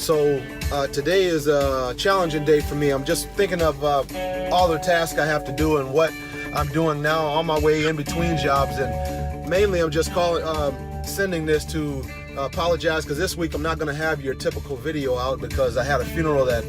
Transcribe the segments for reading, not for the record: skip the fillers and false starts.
So today is a challenging day for me. I'm just thinking of all the tasks I have to do and what I'm doing now on my way in between jobs. And mainly I'm just sending this to apologize because this week I'm not going to have your typical video out because I had a funeral that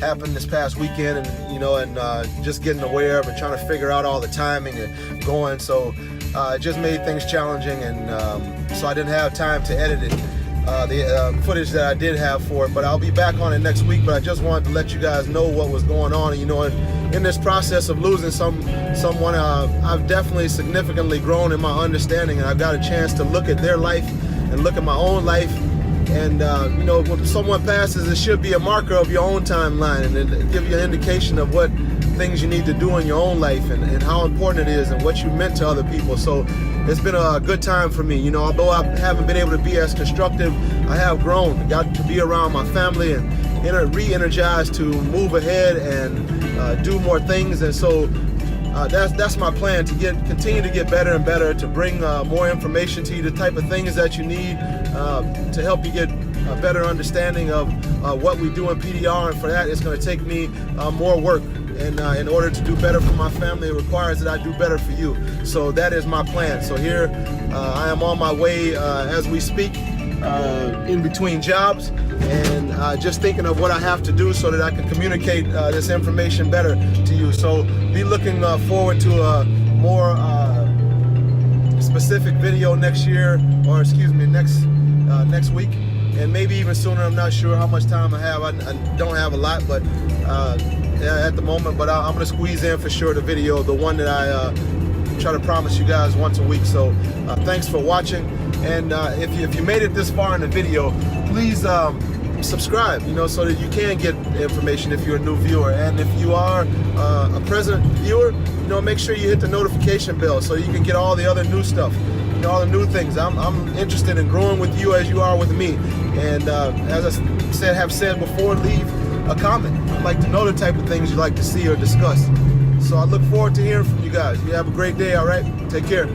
happened this past weekend, and just getting aware of and trying to figure out all the timing and going. So it just made things challenging, and so I didn't have time to edit it. The footage that I did have for it, but I'll be back on it next week. But I just wanted to let you guys know what was going on. And, in this process of losing someone, I've definitely significantly grown in my understanding, and I've got a chance to look at their life and look at my own life. And when someone passes, it should be a marker of your own timeline, and it give you an indication of what things you need to do in your own life and how important it is and what you meant to other people. So it's been a good time for me. Although I haven't been able to be as constructive, I have grown, got to be around my family and re-energized to move ahead and do more things. And so that's my plan, to continue to get better and better, to bring more information to you, the type of things that you need to help you get a better understanding of what we do in PDR. And for that, it's going to take me more work. And in order to do better for my family, it requires that I do better for you. So that is my plan. So here I am on my way as we speak, in between jobs, and just thinking of what I have to do so that I can communicate this information better to you. So be looking forward to a more specific video next year, or excuse me, next week, and maybe even sooner. I'm not sure how much time I have. I don't have a lot, but at the moment, but I'm gonna squeeze in for sure the video, the one that I try to promise you guys once a week. So thanks for watching, and if you made it this far in the video, please subscribe, so that you can get information if you're a new viewer. And if you are a present viewer, make sure you hit the notification bell so you can get all the other new stuff, all the new things. I'm interested in growing with you as you are with me. And as I have said before, leave a comment. I'd like to know the type of things you like to see or discuss. So I look forward to hearing from you guys. You have a great day, all right? Take care.